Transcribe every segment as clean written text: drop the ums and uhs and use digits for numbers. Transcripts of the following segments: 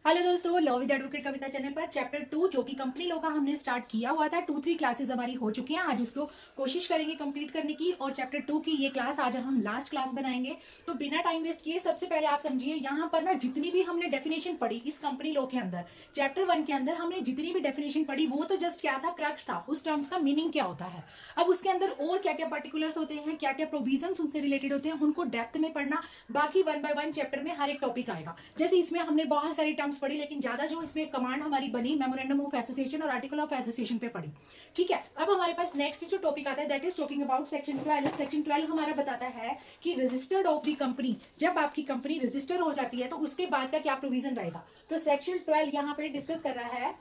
Hello दोस्तों, law with advocate Kavita channel पर chapter 2 जो कि कंपनी लॉ का हमने स्टार्ट किया हुआ था। 2-3 क्लासेस हमारी हो चुकी हैं। आज उसको कोशिश करेंगे कंप्लीट करने की और चैप्टर 2 की ये क्लास आज हम लास्ट क्लास बनाएंगे। तो बिना टाइम वेस्ट किए सबसे पहले आप समझिए, यहाँ पर ना जितनी भी हमने डेफिनेशन पढ़ी इस कंपनी लॉ के अंदर, चैप्टर 1 के अंदर हमने जितनी भी डेफिनेशन पढ़ी वो तो जस्ट क्या था, क्रक्स था, उस टर्म्स का मीनिंग क्या होता है। अब उसके अंदर और क्या क्या पर्टिकुलर्स होते हैं, क्या क्या प्रोविजन उनसे रिलेटेड होते हैं, उनको डेप्थ में पढ़ना। बाकी 1 बाय 1 चैप्टर में हर एक टॉपिक आएगा। जैसे इसमें हमने बहुत सारी टर्म्स पढ़ी, लेकिन ज्यादा जो इसमें कमांड हमारी बनी मेमोरेंडम ऑफ एसोसिएशन और आर्टिकल ऑफ एसोसिएशन पे पढ़ी। ठीक है, अब हमारे पास नेक्स्ट जो टॉपिक आता है that is talking about section 12। Section 12 हमारा बताता है कि रजिस्टर्ड ऑफ द कंपनी, जब आपकी कंपनी रजिस्टर हो जाती है तो उसके बाद का क्या प्रोविजन रहेगा। तो सेक्शन 12 यहाँ पे डिस्कस कर रहा है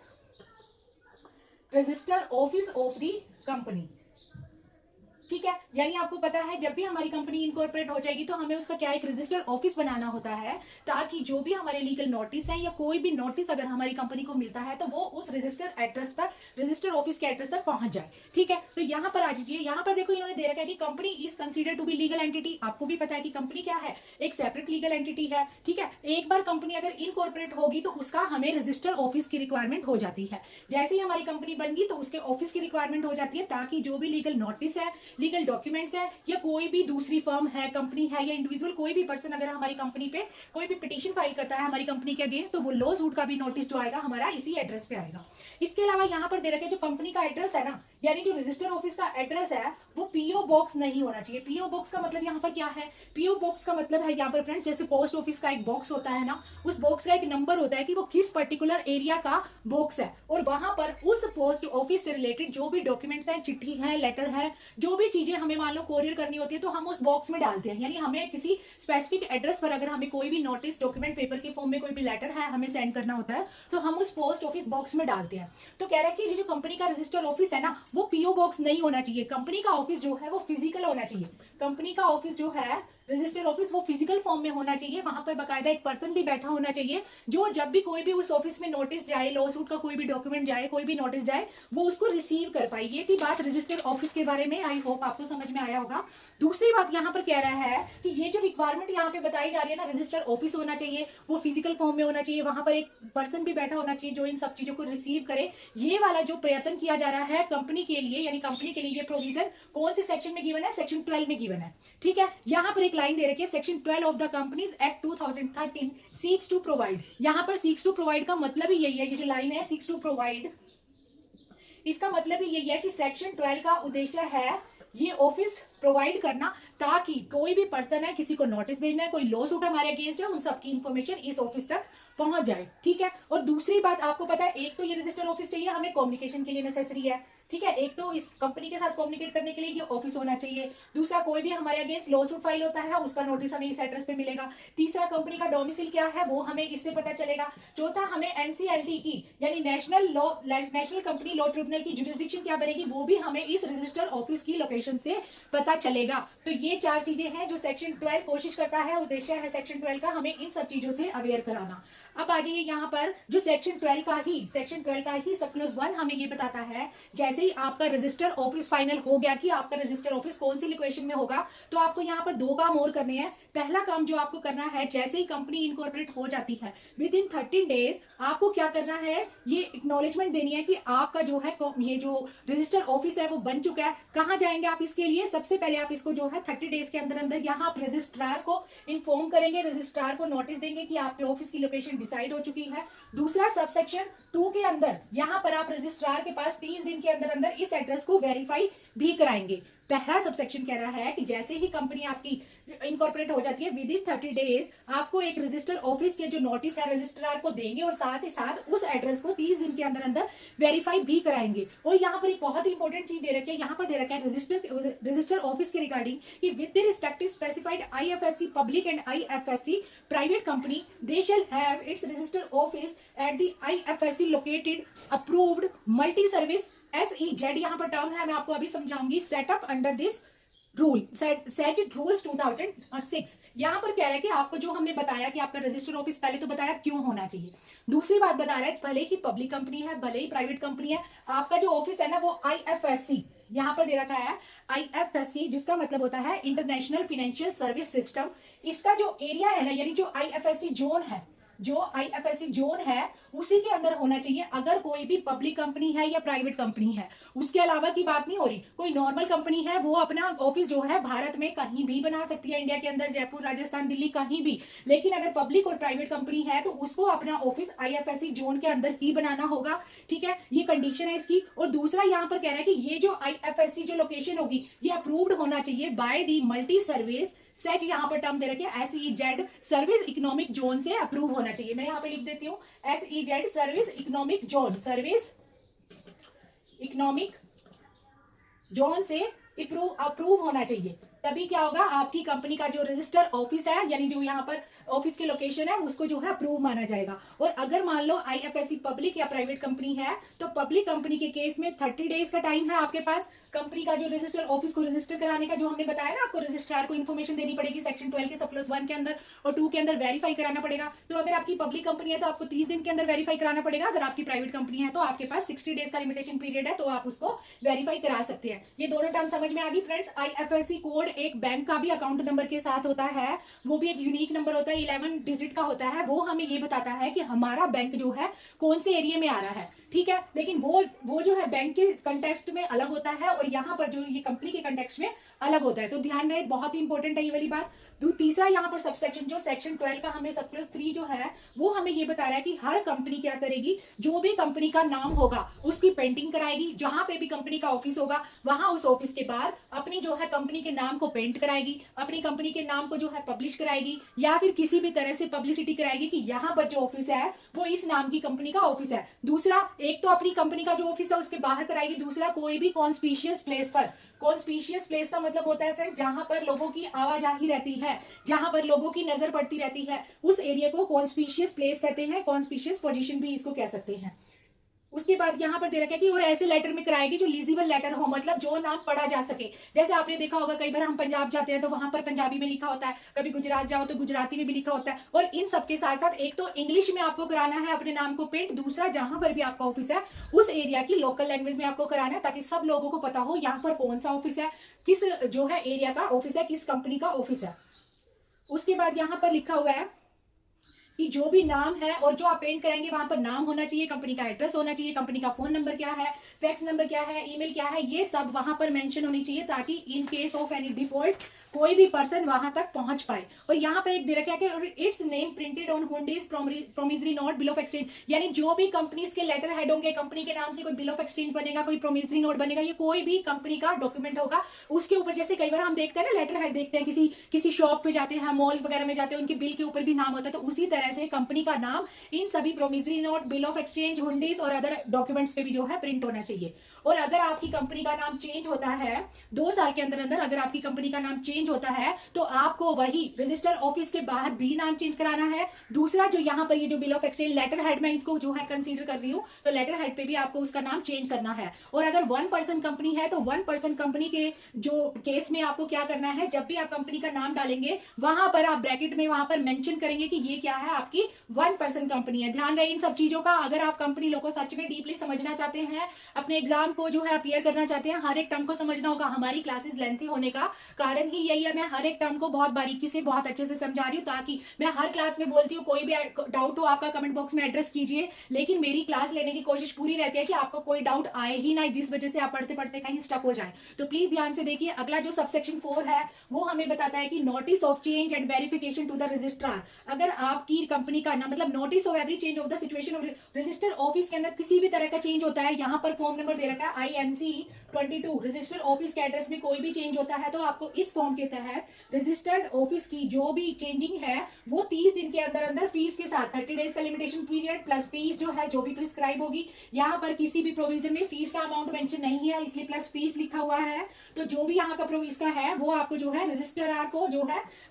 register office of the company. ठीक है, यानी आपको पता है जब भी हमारी कंपनी इनकॉर्पोरेट हो जाएगी तो हमें उसका क्या एक रजिस्टर ऑफिस बनाना होता है, ताकि जो भी हमारे लीगल नोटिस है या कोई भी नोटिस अगर हमारी कंपनी को मिलता है तो वो उस रजिस्टर एड्रेस पर, रजिस्टर ऑफिस के एड्रेस तक पहुंच जाए। ठीक है, तो यहाँ पर आ जाइए, यहाँ पर देखो इन्होंने दे रखा है कि company is consider to be legal entity. आपको भी पता है कि कंपनी क्या है, एक सेपरेट लीगल एंटिटी है। ठीक है, एक बार कंपनी अगर इनकॉर्पोरेट होगी तो उसका हमें रजिस्टर ऑफिस की रिक्वायरमेंट हो जाती है। जैसे ही हमारी कंपनी बन गई तो उसके ऑफिस की रिक्वायरमेंट हो जाती है, ताकि जो भी लीगल नोटिस है, लीगल डॉक्यूमेंट्स है, या कोई भी दूसरी फर्म है, कंपनी है या इंडिविजुअल कोई भी पर्सन अगर हमारी कंपनी पे कोई भी पिटीशन फाइल करता है हमारी कंपनी के अगेंस्ट, तो वो लॉ सूट का भी नोटिस जो आएगा हमारा इसी एड्रेस पे आएगा। इसके अलावा यहाँ पर दे रखे जो कंपनी का एड्रेस है ना, यानी जो रजिस्टर ऑफिस का एड्रेस है वो पीओ बॉक्स नहीं होना चाहिए। पीओ बॉक्स का मतलब यहाँ पर क्या है, पीओ बॉक्स का मतलब है यहाँ पर फ्रेंड, जैसे पोस्ट ऑफिस का एक बॉक्स होता है ना, उस बॉक्स का एक नंबर होता है कि वो किस पर्टिकुलर एरिया का बॉक्स है, और वहां पर उस पोस्ट ऑफिस से रिलेटेड जो भी डॉक्यूमेंट्स हैं, चिट्ठी है, लेटर है, जो भी चीजें हमें मान लो कोरियर करनी होती है तो हम उस बॉक्स में डालते हैं। यानी हमें किसी स्पेसिफिक एड्रेस पर अगर हमें कोई भी नोटिस, डॉक्यूमेंट, पेपर के फॉर्म में कोई भी लेटर है हमें सेंड करना होता है तो हम उस पोस्ट ऑफिस बॉक्स में डालते हैं। तो कह रहा है कि जो कंपनी का रजिस्टर ऑफिस है ना वो पीओ बॉक्स नहीं होना चाहिए। कंपनी का ऑफिस जो है वो फिजिकल होना चाहिए। कंपनी का ऑफिस जो है रजिस्टर ऑफिस वो फिजिकल फॉर्म में होना चाहिए। वहां पर बकायदा एक पर्सन भी बैठा होना चाहिए, जो जब भी कोई भी उस ऑफिस में नोटिस जाए, लॉ सूट का कोई भी डॉक्यूमेंट जाए, कोई भी नोटिस जाए, वो उसको रिसीव कर पाए। ये थी बात रजिस्टर ऑफिस के बारे में। आई होप आपको समझ में आया होगा। दूसरी बात यहाँ पर कह रहा है कि ये जो रिक्वायरमेंट यहाँ पे बताई जा रही है ना, रजिस्टर ऑफिस होना चाहिए, वो फिजिकल फॉर्म में होना चाहिए, वहां पर एक पर्सन भी बैठा होना चाहिए जो इन सब चीजों को रिसीव करे। ये वाला जो प्रयत्न किया जा रहा है कंपनी के लिए, यानी कंपनी के लिए ये प्रोविजन कौन से सेक्शन में गिवन है, सेक्शन 12 में गिवन है। ठीक है, यहाँ पर एक लाइन दे रखी है, section 12 of the companies act 2013 seeks to provide. यहाँ पर सीक्स टू प्रोवाइड का मतलब ही यही है, ये जो लाइन है सीक्स टू प्रोवाइड, इसका मतलब ही यही है कि सेक्शन 12 का उद्देश्य है ये ऑफिस प्रोवाइड करना, ताकि कोई भी पर्सन है, किसी को नोटिस भेजना है, कोई लॉ सूट हमारे अगेंस्ट है, उन सबकी इंफॉर्मेशन इस ऑफिस तक पहुंच जाए। ठीक है, और दूसरी बात आपको पता है, एक तो ये रजिस्टर ऑफिस चाहिए हमें कम्युनिकेशन के लिए नेसेसरी है। ठीक है, एक तो इस कंपनी के साथ कम्युनिकेट करने के लिए ये ऑफिस होना चाहिए। दूसरा, कोई भी हमारे अगेंस्ट लॉ सूट फाइल होता है उसका नोटिस हमें इस एड्रेस पे मिलेगा। तीसरा, कंपनी का डोमिसाइल क्या है वो हमें इससे पता चलेगा। चौथा, हमें एनसीएलटी की यानी नेशनल कंपनी लॉ ट्रिब्यूनल की जुरिस्डिक्शन क्या बनेगी वो भी हमें इस रजिस्टर ऑफिस की लोकेशन से पता चलेगा। तो ये 4 चीजें हैं जो सेक्शन 12 कोशिश करता है, उद्देश्य है सेक्शन 12 का हमें इन सब चीजों से अवेयर कराना। अब आ जाइए यहाँ पर जो सेक्शन 12 का ही सब क्लॉज 1 हमें ये बताता है, जैसे ही आपका रजिस्टर ऑफिस फाइनल हो गया कि आपका रजिस्टर ऑफिस कौन सी लोकेशन में होगा, तो आपको यहाँ पर 2 काम और करने हैं। पहला काम जो आपको करना है, जैसे ही कंपनी इनकॉर्पोरेट हो जाती है विद इन 13 डेज आपको क्या करना है, ये एक्नॉलेजमेंट देनी है कि आपका जो है ये जो रजिस्टर ऑफिस है वो बन चुका है। कहाँ जाएंगे आप इसके लिए, सबसे पहले आप इसको जो है 30 डेज के अंदर अंदर यहाँ आप रजिस्ट्रार को इन्फॉर्म करेंगे, रजिस्ट्रार को नोटिस देंगे कि आपके ऑफिस की लोकेशन डिसाइड हो चुकी है। दूसरा, सबसेक्शन 2 के अंदर यहाँ पर आप रजिस्ट्रार के पास 30 दिन के अंदर अंदर इस एड्रेस को वेरीफाई भी कराएंगे। पहला सबसेक्शन कह रहा है कि जैसे ही कंपनी आपकी इनकॉर्पोरेट हो जाती है विद इन 30 डेज आपको एक रजिस्टर ऑफिस के जो नोटिस है रजिस्ट्रार को देंगे, और साथ ही साथ उस एड्रेस को 30 दिन के अंदर अंदर वेरीफाई भी कराएंगे। और यहाँ पर एक बहुत ही इंपॉर्टेंट चीज दे रखी है, यहाँ पर दे रखा है रजिस्टर ऑफिस के रिगार्डिंग कि with the respective specified IFSC public and IFSC private company they shall have its register office at the IFSC located approved multi service SEZ, यहाँ पर टर्म है, मैं आपको अभी समझाऊंगी, setup under this rule set rules 2006। यहाँ पर कह रहा है कि आपको जो हमने बताया कि आपका रजिस्टर ऑफिस पहले तो बताया क्यों होना चाहिए, दूसरी बात बता रहा है भले ही पब्लिक कंपनी है भले ही प्राइवेट कंपनी है, आपका जो ऑफिस है ना वो आईएफएससी यहाँ पर दे रखा है, आईएफएससी जिसका मतलब होता है इंटरनेशनल फाइनेंशियल सर्विस सिस्टम। इसका जो एरिया है ना, यानी जो आईएफएससी जोन है जो IFSC जोन है उसी के अंदर होना चाहिए, अगर कोई भी पब्लिक कंपनी है या प्राइवेट कंपनी है। उसके अलावा की बात नहीं हो रही। कोई नॉर्मल कंपनी है वो अपना ऑफिस जो है भारत में कहीं भी बना सकती है, इंडिया के अंदर, जयपुर, राजस्थान, दिल्ली, कहीं भी। लेकिन अगर पब्लिक और प्राइवेट कंपनी है तो उसको अपना ऑफिस IFSC जोन के अंदर ही बनाना होगा। ठीक है, ये कंडीशन है इसकी। और दूसरा यहाँ पर कह रहा है कि ये जो IFSC जो लोकेशन होगी ये अप्रूव्ड होना चाहिए by the multi service set, यहाँ पर टर्म दे रखे SEZ सर्विस इकोनॉमिक जोन से अप्रूव होना चाहिए। मैं यहाँ पे लिख देती हूँ SEZ service economic zone, service economic zone से अप्रूव होना चाहिए। तभी क्या होगा, आपकी कंपनी का जो रजिस्टर ऑफिस है, यानी जो यहाँ पर ऑफिस की लोकेशन है, उसको जो है अप्रूव माना जाएगा। और अगर मान लो IFSC पब्लिक या प्राइवेट कंपनी है तो पब्लिक कंपनी के केस में 30 डेज का टाइम है आपके पास कंपनी का जो रजिस्टर ऑफिस को रजिस्टर कराने का, जो हमने बताया ना आपको रजिस्ट्रार को इन्फॉर्मेशन देनी पड़ेगी सेक्शन 12 के सब+1 के अंदर और 2 के अंदर वेरीफाई कराना पड़ेगा। तो अगर आपकी पब्लिक कंपनी है तो आपको 30 दिन के अंदर वेरीफाई कराना पड़ेगा। अगर आपकी प्राइवेट कंपनी है तो आपके पास 60 डेज का लिमिटेशन पीरियड है, तो आप उसको वेरीफाई करा सकते हैं। ये दोनों टर्म समझ में आ गई फ्रेंड्स। IFSC कोड एक बैंक का भी अकाउंट नंबर के साथ होता है, वो भी एक यूनिक नंबर होता है, 11 डिजिट का होता है। वो हमें ये बताता है कि हमारा बैंक जो है कौन से एरिया में आ रहा है। ठीक है, लेकिन वो जो है बैंक के कंटेक्स्ट में अलग होता है और यहाँ पर जो ये कंपनी के कंटेक्स्ट में अलग होता है। तो ध्यान रहे, बहुत ही इंपॉर्टेंट है ये वाली बात। तीसरा यहाँ पर सबसेक्शन जो सेक्शन 12 का हमें सब+3 जो है वो हमें ये बता रहा है कि हर कंपनी क्या करेगी, जो भी कंपनी का नाम होगा उसकी पेंटिंग कराएगी। जहां पे भी कंपनी का ऑफिस होगा वहां उस ऑफिस के बाद अपनी जो है कंपनी के नाम को पेंट कराएगी, अपनी कंपनी के नाम को जो है पब्लिश कराएगी, या फिर किसी भी तरह से पब्लिसिटी कराएगी कि यहाँ पर जो ऑफिस है वो इस नाम की कंपनी का ऑफिस है। दूसरा, एक तो अपनी कंपनी का जो ऑफिस है उसके बाहर कराएगी। दूसरा, कोई भी कॉन्स्पिशियस प्लेस पर, कॉन्स्पिशियस प्लेस का मतलब होता है फ्रेंड जहां पर लोगों की आवाजाही रहती है, जहां पर लोगों की नजर पड़ती रहती है, उस एरिया को कॉन्स्पिशियस प्लेस कहते हैं, कॉन्स्पिशियस पोजीशन भी इसको कह सकते हैं। उसके बाद यहाँ पर दे रखा है कि और ऐसे लेटर में कराएगी जो लीजिबल लेटर हो, मतलब जो नाम पढ़ा जा सके। जैसे आपने देखा होगा कई बार हम पंजाब जाते हैं तो वहां पर पंजाबी में लिखा होता है, कभी गुजरात जाओ तो गुजराती में भी लिखा होता है। और इन सबके साथ साथ एक तो इंग्लिश में आपको कराना है अपने नाम को पेंट, दूसरा जहां पर भी आपका ऑफिस है उस एरिया की लोकल लैंग्वेज में आपको कराना है, ताकि सब लोगों को पता हो यहाँ पर कौन सा ऑफिस है, किस जो है एरिया का ऑफिस है, किस कंपनी का ऑफिस है। उसके बाद यहाँ पर लिखा हुआ है कि जो भी नाम है और जो आप पेंट कराएंगे वहां पर नाम होना चाहिए, कंपनी का एड्रेस होना चाहिए, कंपनी का फोन नंबर क्या है, फैक्स नंबर क्या है, ईमेल क्या है, ये सब वहां पर मेंशन होनी चाहिए, ताकि इन केस ऑफ एनी डिफॉल्ट कोई भी पर्सन वहां तक पहुंच पाए। और यहाँ पर एक दे रखा है कि it's name printed on hundis promissory note, bill of exchange, यानी जो भी कंपनीज के लेटर हेड होंगे, कंपनी के नाम से कोई बिल ऑफ एक्सचेंज बनेगा, कोई प्रोमिसरी नोट बनेगा, ये कोई भी कंपनी का डॉक्यूमेंट होगा, उसके ऊपर जैसे कई बार हम देखते हैं ना लेटर हेड देखते हैं, किसी शॉप पे जाते हैं, मॉल वगैरह में जाते हैं, उनके बिल के ऊपर भी नाम होता है, तो उसी तरह से कंपनी का नाम इन सभी promissory note, bill of exchange, hundis और अदर डॉक्यूमेंट्स पे भी जो है प्रिंट होना चाहिए। और अगर आपकी कंपनी का नाम चेंज होता है 2 साल के अंदर अंदर, अगर आपकी कंपनी का नाम चेंज होता है तो आपको वही रजिस्टर ऑफिस के बाहर भी नाम चेंज कराना है। दूसरा, जो यहाँ पर ये जो bill of exchange letter head में इसको जो है कंसीडर कर रही हूँ, तो लेटर हेड पे भी आपको उसका नाम चेंज करना है। और अगर 1 पर्सन कंपनी है तो 1 पर्सन कंपनी के जो केस में आपको क्या करना है, जब भी आप कंपनी का नाम डालेंगे वहां पर आप ब्रैकेट में वहां पर मेंशन करेंगे कि ये क्या है, आपकी 1 पर्सन कंपनी है। ध्यान रहे इन सब चीजों का। अगर आप कंपनी लोगों को सच में डीपली समझना चाहते हैं, अपने एग्जाम को जो है अपीयर करना चाहते हैं, हर एक टर्म को समझना होगा। हमारी क्लासेस लेंथी होने का कारण ही यही है, मैं हर एक टर्म को बहुत बारीकी से बहुत अच्छे से समझा रही हूँ, ताकि मैं हर क्लास में बोलती हूँ कोई भी डाउट हो आपका कमेंट बॉक्स में एड्रेस कीजिए, लेकिन मेरी क्लास लेने की कोशिश पूरी रहती है कि आपको कोई डाउट आए ही ना, जिस वजह से आप पढ़ते पढ़ते कहीं स्टक हो जाए। तो प्लीज ध्यान से देखिए। अगला जो सबसेक्शन 4 है वो हमें बताता है कि notice of change and verification to the registrar. अगर आपकी कंपनी का नाम, मतलब notice of every change of the situation of register office के अंदर किसी भी तरह का चेंज होता है, यहाँ पर फॉर्म नंबर दे रखा है INC 22, रजिस्टर्ड ऑफिस के एड्रेस में कोई भी चेंज होता है तो आपको इस फॉर्म के तहत रजिस्टर्ड ऑफिस की जो भी चेंजिंग है वो 30 दिन के अंदर अंदर फीस के साथ 30 डेज का लिमिटेशन पीरियड प्लस फीस जो है जो भी प्रिस्क्राइब होगी। यहाँ पर किसी भी प्रोविजन में फीस का अमाउंट मेंशन नहीं है, इसलिए प्लस फीस लिखा हुआ है। तो जो भी यहाँ का प्रोविज का है वो आपको जो है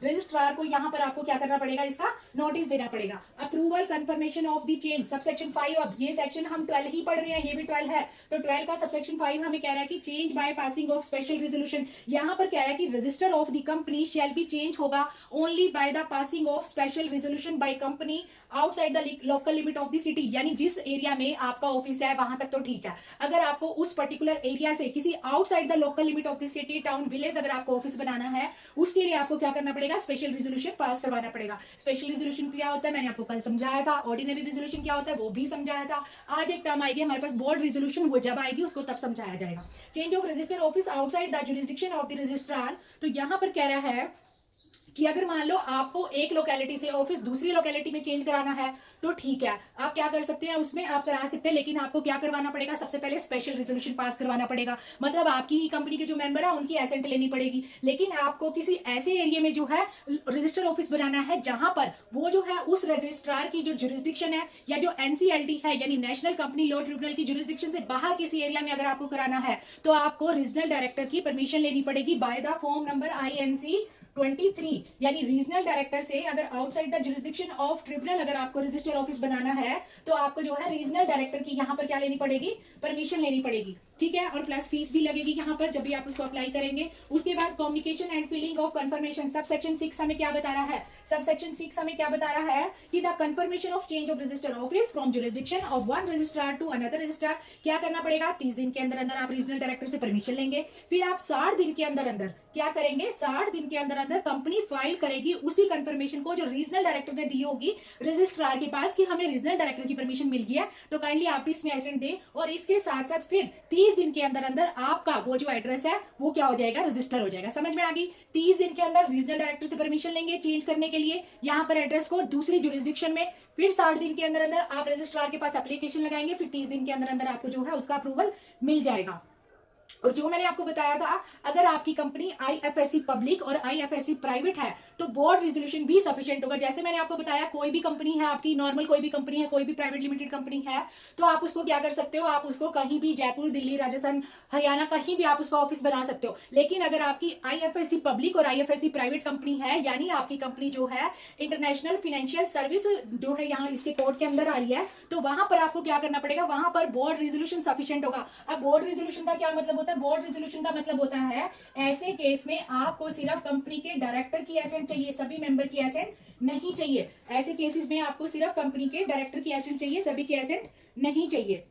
रजिस्ट्रार को यहाँ पर आपको क्या करना पड़ेगा, इसका नोटिस देना पड़ेगा। Approval confirmation of the change, subsection 5। अब ये सेक्शन हम 12 ही पढ़ रहे हैं, ये भी 12 है, तो 12 का सबसेक्शन 5 हमें कह रहा है कि change by passing of special resolution. यहाँ पर कह रहा है कि register of the company shall be change होगा only by the passing of special resolution by company outside the local limit of the city. यानी जिस एरिया में आपका ऑफिस है वहां तक तो ठीक है, अगर आपको उस पर्टिकुलर एरिया से किसी outside the local limit of the city, town, village अगर आपको ऑफिस बनाना है, उसके लिए आपको क्या करना पड़ेगा, स्पेशल रेजोल्यूशन पास करवाना पड़ेगा। स्पेशल रेजोल्यूशन की क्या होता है मैंने आपको कल समझाया था, ऑर्डिनरी रेजोल्यूशन क्या होता है वो भी समझाया था। आज एक टर्म आएगी हमारे पास बोर्ड रेजोल्यूशन, वो जब आएगी उसको तब समझाया जाएगा। Change of register office outside the jurisdiction of the registrar, तो यहाँ पर कह रहा है कि अगर मान लो आपको एक लोकेलिटी से ऑफिस दूसरी लोकेलिटी में चेंज कराना है तो ठीक है, आप क्या कर सकते हैं, उसमें आप करा सकते हैं, लेकिन आपको क्या करवाना पड़ेगा, सबसे पहले स्पेशल रेजोल्यूशन पास करवाना पड़ेगा। मतलब आपकी ही कंपनी के जो मेंबर है उनकी एसेंट लेनी पड़ेगी। लेकिन आपको किसी ऐसे एरिया में जो है रजिस्टर ऑफिस बनाना है जहां पर वो जो है उस रजिस्ट्रार की जो जुरिस्डिक्शन है या जो एनसीएलटी है यानी नेशनल कंपनी लॉ ट्रिब्यूनल की जुरिस्डिक्शन से बाहर किसी एरिया में अगर आपको कराना है तो आपको रीजनल डायरेक्टर की परमिशन लेनी पड़ेगी by the form number INC 23, यानी रीजनल डायरेक्टर से अगर outside the jurisdiction of tribunal अगर आपको रजिस्टर ऑफिस बनाना है तो आपको जो है रीजनल डायरेक्टर की यहाँ पर क्या लेनी पड़ेगी, परमिशन लेनी पड़ेगी। ठीक है, और प्लस फीस भी लगेगी यहाँ पर जब भी आप उसको अप्लाई करेंगे। उसके बाद communication and filling of confirmation, sub section 6 हमें क्या बता रहा है, सब सेक्शन 6 हमें क्या बता रहा है कि the confirmation of change of register office from jurisdiction of one registrar to another registrar, क्या करना पड़ेगा, 30 दिन के अंदर अंदर आप रीजनल डायरेक्टर से परमिशन लेंगे। फिर आप 60 दिन के अंदर अंदर क्या करेंगे, 60 दिन के अंदर अंदर कंपनी फाइल करेगी उसी कंफर्मेशन को जो रीजनल डायरेक्टर ने दी होगी रजिस्ट्रार के पास कि हमें रीजनल डायरेक्टर की परमिशन मिल गई है तो काइंडली आप भी इसमें एसेंट दें। और इसके साथ साथ फिर 30 दिन के अंदर अंदर आपका वो जो एड्रेस है वो क्या हो जाएगा, रजिस्टर हो जाएगा। समझ में आ गई, 30 दिन के अंदर रीजनल डायरेक्टर से परमिशन लेंगे चेंज करने के लिए यहाँ पर एड्रेस को दूसरी जुरिस्डिक्शन में। फिर 60 दिन के अंदर अंदर आप रजिस्ट्रार के पास एप्लीकेशन लगाएंगे, फिर 30 दिन के अंदर अंदर आपको जो है उसका अप्रूवल मिल जाएगा। और जो मैंने आपको बताया था अगर आपकी कंपनी IFSC पब्लिक और IFSC प्राइवेट है तो बोर्ड रेजोल्यूशन भी सफिशिएंट होगा। जैसे मैंने आपको बताया कोई भी कंपनी है आपकी, नॉर्मल कोई भी कंपनी है, कोई भी प्राइवेट लिमिटेड कंपनी है, तो आप उसको क्या कर सकते हो, आप उसको कहीं भी जयपुर, दिल्ली, राजस्थान, हरियाणा कहीं भी आप उसका ऑफिस बना सकते हो। लेकिन अगर आपकी IFSC पब्लिक और IFSC प्राइवेट कंपनी है यानी आपकी कंपनी जो है इंटरनेशनल फाइनेंशियल सर्विस जो है यहाँ इसके कोड के अंदर आ रही है, तो वहां पर आपको क्या करना पड़ेगा, वहां पर बोर्ड रेजोल्यूशन सफिशिएंट होगा। अब बोर्ड रेजोल्यूशन का क्या मतलब होता है, बोर्ड रेजोल्यूशन का मतलब होता है ऐसे केस में आपको सिर्फ कंपनी के डायरेक्टर की एसेंट चाहिए, सभी मेंबर की एसेंट नहीं चाहिए। ऐसे केसेस में आपको सिर्फ कंपनी के डायरेक्टर की एसेंट चाहिए, सभी की एसेंट नहीं चाहिए।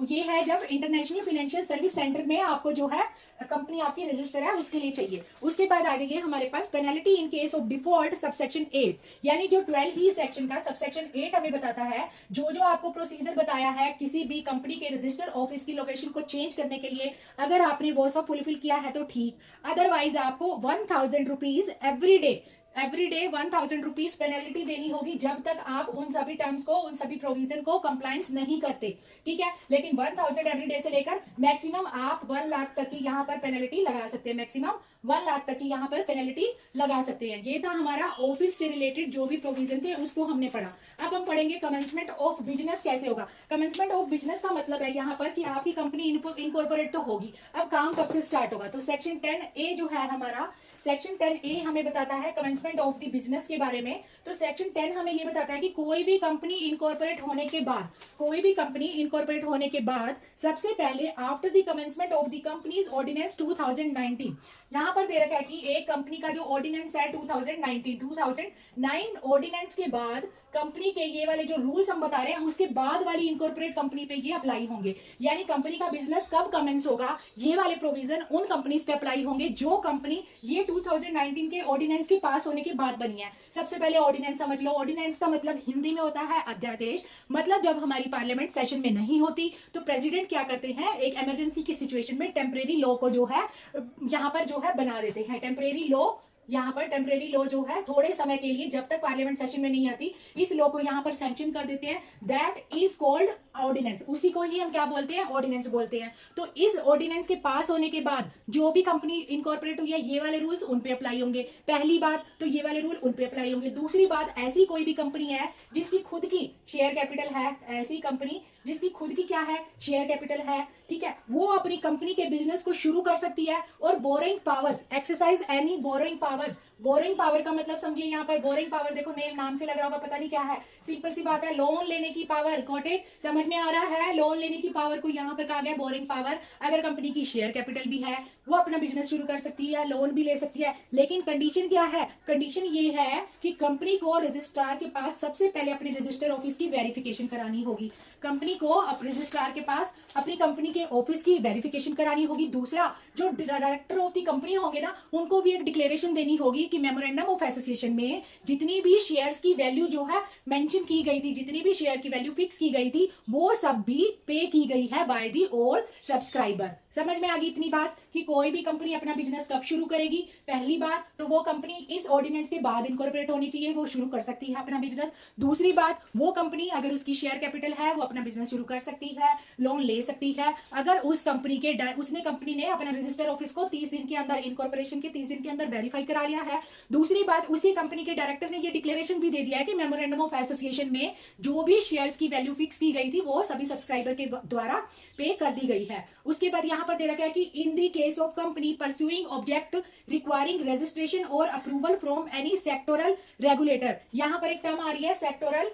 ये है जब इंटरनेशनल फाइनेंशियल सर्विस सेंटर में आपको जो है कंपनी आपकी रजिस्टर है उसके लिए चाहिए। उसके बाद आ जाइए हमारे पास penalty in case of default subsection 8, यानी जो 12 ही सेक्शन का सबसेक्शन 8 हमें बताता है जो जो आपको प्रोसीजर बताया है किसी भी कंपनी के रजिस्टर ऑफिस की लोकेशन को चेंज करने के लिए, अगर आपने वो सब फुलफिल किया है तो ठीक, अदरवाइज आपको 1000 rupees every day 1000 rupees penalty देनी होगी जब तक आप उन सभी टर्म्स को, उन सभी प्रोविजन को कंप्लायंस नहीं करते। ठीक है, लेकिन 1000 एवरी डे से लेकर मैक्सिमम आप 1 लाख तक की यहाँ पर पेनल्टी लगा सकते हैं, मैक्सिमम 1 लाख तक की यहाँ पर पेनल्टी लगा सकते हैं। ये था हमारा ऑफिस से रिलेटेड जो भी प्रोविजन थे उसको हमने पढ़ा। अब हम पढ़ेंगे कमेंसमेंट ऑफ बिजनेस कैसे होगा। कमेंसमेंट ऑफ बिजनेस का मतलब है यहाँ पर कि आपकी कंपनी इनकॉर्पोरेट तो होगी, अब काम कब से स्टार्ट होगा, तो सेक्शन 10A जो है हमारा, सेक्शन 10A हमें बताता है कमेंसमेंट ऑफ द बिजनेस के बारे में। तो सेक्शन 10 हमें ये बताता है कि कोई भी कंपनी इनकॉर्पोरेट होने के बाद, कोई भी कंपनी इनकॉर्पोरेट होने के बाद सबसे पहले after the commencement of the companies ordinance 2019, यहाँ पर दे रखा है कि एक कंपनी का जो ऑर्डिनेंस है 2009 ऑर्डिनेंस के बाद कंपनी के ये वाले जो रूल्स हम बता रहे हैं उसके बाद वाली इनकॉर्पोरेट कंपनी पे ये अप्लाई होंगे। यानी कंपनी का बिजनेस कब कमेंस होगा, ये वाले प्रोविजन उन कंपनीज पे अप्लाई होंगे जो कंपनी ये 2019 के ऑर्डिनेंस के पास होने के बाद बनी है। सबसे पहले ऑर्डिनेंस समझ लो, ऑर्डिनेंस का मतलब हिंदी में होता है अध्यादेश। मतलब जब हमारी पार्लियामेंट सेशन में नहीं होती तो प्रेसिडेंट क्या करते हैं, एक इमरजेंसी की सिचुएशन में टेम्परेरी लॉ को जो है यहाँ पर जो है बना देते हैं। टेम्परेरी लॉ, यहाँ पर टेम्परेरी लॉ जो है थोड़े समय के लिए जब तक पार्लियामेंट सेशन में नहीं आती इस लॉ को यहाँ पर सैंक्शन कर देते हैं। दैट इज कॉल्ड ऑर्डिनेंस, उसी को ही हम क्या बोलते हैं, ऑर्डिनेंस बोलते हैं। तो इस ऑर्डिनेंस के पास होने के बाद जो भी कंपनी इनकॉर्पोरेट हुई है ये वाले रूल्स उन पे अप्लाई होंगे। पहली बात तो ये वाले रूल उन पे अप्लाई होंगे। दूसरी बात, ऐसी कोई भी कंपनी है जिसकी खुद की शेयर कैपिटल है, ऐसी कंपनी जिसकी खुद की क्या है, शेयर कैपिटल है, ठीक है, वो अपनी कंपनी के बिजनेस को शुरू कर सकती है और boring powers, exercise any boring power. Boring power का मतलब समझिए, यहाँ पर बोरिंग पावर देखो नाम से लग रहा होगा, पता नहीं क्या है, सिंपल सी बात है, लोन लेने की पावर। गॉट इट, समझ में आ रहा है, लोन लेने की पावर को यहाँ पर कहा गया बोरिंग पावर। अगर कंपनी की शेयर कैपिटल भी है वो अपना बिजनेस शुरू कर सकती है, लोन भी ले सकती है, लेकिन कंडीशन क्या है, कंडीशन ये है कि कंपनी को रजिस्ट्रार के पास सबसे पहले अपने रजिस्टर ऑफिस की वेरिफिकेशन करानी होगी। कंपनी को रजिस्ट्रार के पास अपनी कंपनी के ऑफिस की वेरिफिकेशन करानी होगी। दूसरा, जो डायरेक्टर ऑफ द कंपनी होंगे ना, उनको भी एक डिक्लेरेशन देनी होगी कि मेमोरेंडम ऑफ एसोसिएशन में जितनी भी शेयर्स की वैल्यू जो है मेंशन की गई थी, जितनी भी शेयर की वैल्यू फिक्स की गई थी, वो सब भी पे की गई है बाय दी ऑल सब्सक्राइबर। समझ में आ गई इतनी बात कि कोई भी कंपनी अपना बिजनेस कब शुरू करेगी? पहली बात तो वो कंपनी इस ऑर्डिनेंस के बाद इनकॉर्पोरेट होनी चाहिए, वो शुरू कर सकती है अपना बिजनेस। दूसरी बात, वो कंपनी अगर उसकी शेयर कैपिटल है वो अपना बिजनेस शुरू कर सकती है, लोन ले सकती है, अगर उस कंपनी के कंपनी ने अपना रजिस्टर ऑफिस को 30 दिन के अंदर, इनकॉर्पोरेशन के 30 दिन के अंदर वेरीफाई करा लिया है। दूसरी बात, उसी कंपनी के डायरेक्टर ने ये डिक्लेरेशन भी दे दिया है कि मेमोरेंडम ऑफ एसोसिएशन में जो भी शेयर्स की वैल्यू फिक्स की गई थी वो सभी सब्सक्राइबर के द्वारा पे कर दी गई है। उसके बाद यहां पर दे रखा है कि in the case of company pursuing object requiring registration और approval from any sectoral regulator. यहां पर एक टर्म आ रही है सेक्टोरल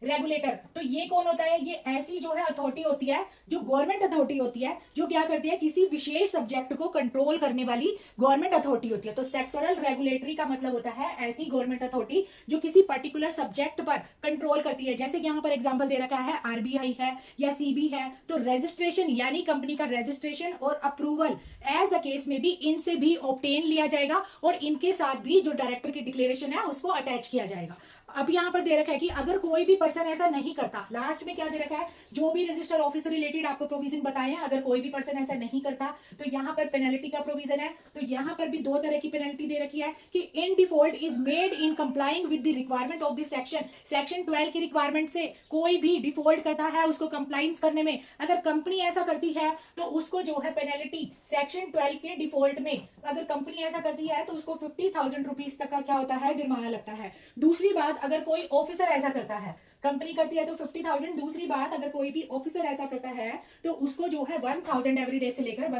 रेगुलेटर। तो ये कौन होता है? ये ऐसी जो है अथॉरिटी होती है, जो गवर्नमेंट अथॉरिटी होती है, जो क्या करती है, किसी विशेष सब्जेक्ट को कंट्रोल करने वाली गवर्नमेंट अथॉरिटी होती है। तो सेक्टोरल रेगुलेटरी का मतलब होता है ऐसी गवर्नमेंट अथॉरिटी जो किसी पर्टिकुलर सब्जेक्ट पर कंट्रोल करती है। जैसे कि यहाँ पर एग्जांपल दे रखा है आरबीआई है या सीबी है, तो रजिस्ट्रेशन यानी कंपनी का रजिस्ट्रेशन और अप्रूवल एज द केस में भी इनसे भी ऑब्टेन लिया जाएगा और इनके साथ भी जो डायरेक्टर की डिक्लेरेशन है उसको अटैच किया जाएगा। अब यहां पर दे रखा है कि अगर कोई भी पर्सन ऐसा नहीं करता, लास्ट में क्या दे रखा है, जो भी रजिस्टर ऑफिस से रिलेटेड आपको प्रोविजन बताए हैं, अगर कोई भी पर्सन ऐसा नहीं करता तो यहां पर पेनल्टी का प्रोविजन है। तो यहां पर भी दो तरह की पेनल्टी दे रखी है कि in default is made in complying with the requirement of this section 12 की रिक्वायरमेंट से कोई भी डिफॉल्ट करता है उसको कंप्लाइंस करने में, अगर कंपनी ऐसा करती है तो उसको जो है पेनल्टी सेक्शन 12 के डिफॉल्ट में, अगर कंपनी ऐसा करती है तो उसको 50,000 रुपीज तक का क्या होता है, जुर्माना लगता है। दूसरी बात, अगर कोई ऑफिसर ऐसा करता है, कंपनी करती है तो 50,000। दूसरी बात, अगर कोई भी ऑफिसर ऐसा करता है तो उसको जो है 1,000 एवरी डे से लेकर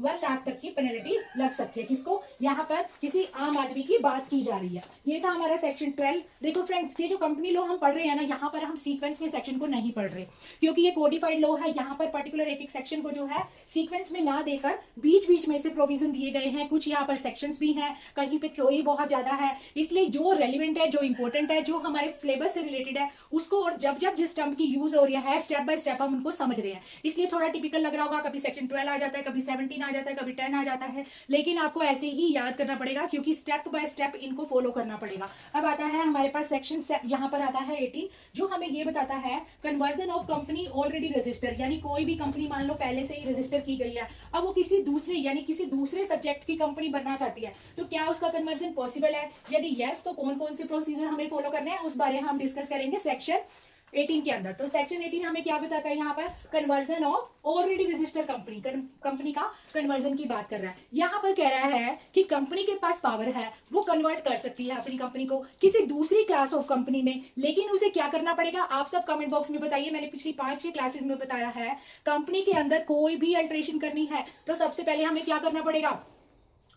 1 लाख तक की पेनल्टी लग सकती है। किसको? यहाँ पर किसी आम आदमी की बात की जा रही है। ये था हमारा सेक्शन 12। देखो फ्रेंड्स, ये जो कंपनी लॉ हम पढ़ रहे हैं ना, यहाँ पर हम सीक्वेंस में सेक्शन को नहीं पढ़ रहे, क्योंकि ये कोडिफाइड लॉ है। यहाँ पर पर्टिकुलर एक एक सेक्शन को जो है सीक्वेंस में ना देकर बीच बीच में से प्रोविजन दिए गए हैं। कुछ यहाँ पर सेक्शंस भी हैं, कहीं पे थ्योरी बहुत ज्यादा है, इसलिए जो रेलिवेंट है, जो इंपॉर्टेंट है, जो हमारे सिलेबस से रिलेटेड है उसको, और जब जब जिस टर्म की यूज हो रही है स्टेप बाय स्टेप हम उनको समझ रहे हैं, इसलिए थोड़ा टिपिकल लग रहा होगा। कभी सेक्शन 12 आ जाता है, कभी 17 आ जाता है, कभी 10 आ जाता है, लेकिन आपको ऐसे ही याद करना पड़ेगा क्योंकि स्टेप बाय स्टेप इनको फॉलो करना पड़ेगा। अब आता है हमारे पास सेक्शन, यहाँ पर आता है 18, जो हमें ये बताता है conversion of company already register, यानी कोई भी कंपनी मान लो पहले से ही रजिस्टर की गई है, अब वो किसी दूसरे यानी किसी दूसरे सब्जेक्ट की कंपनी बनना चाहती है, तो क्या उसका कन्वर्जन पॉसिबल है? यदि यस, तो कौन कौन से प्रोसीजर हमें फॉलो करने हैं उस बारे में हम डिस्कस करेंगे सेक्शन 18 के अंदर। तो सेक्शन 18 हमें क्या बताता है? यहाँ पर conversion of already registered company, company का कन्वर्जन की बात कर रहा है। यहाँ पर कह रहा है कि कंपनी के पास पावर है, वो कन्वर्ट कर सकती है अपनी कंपनी को किसी दूसरी क्लास ऑफ कंपनी में, लेकिन उसे क्या करना पड़ेगा? आप सब कमेंट बॉक्स में बताइए। मैंने पिछली 5-6 क्लासेस में बताया है, कंपनी के अंदर कोई भी अल्टरेशन करनी है तो सबसे पहले हमें क्या करना पड़ेगा?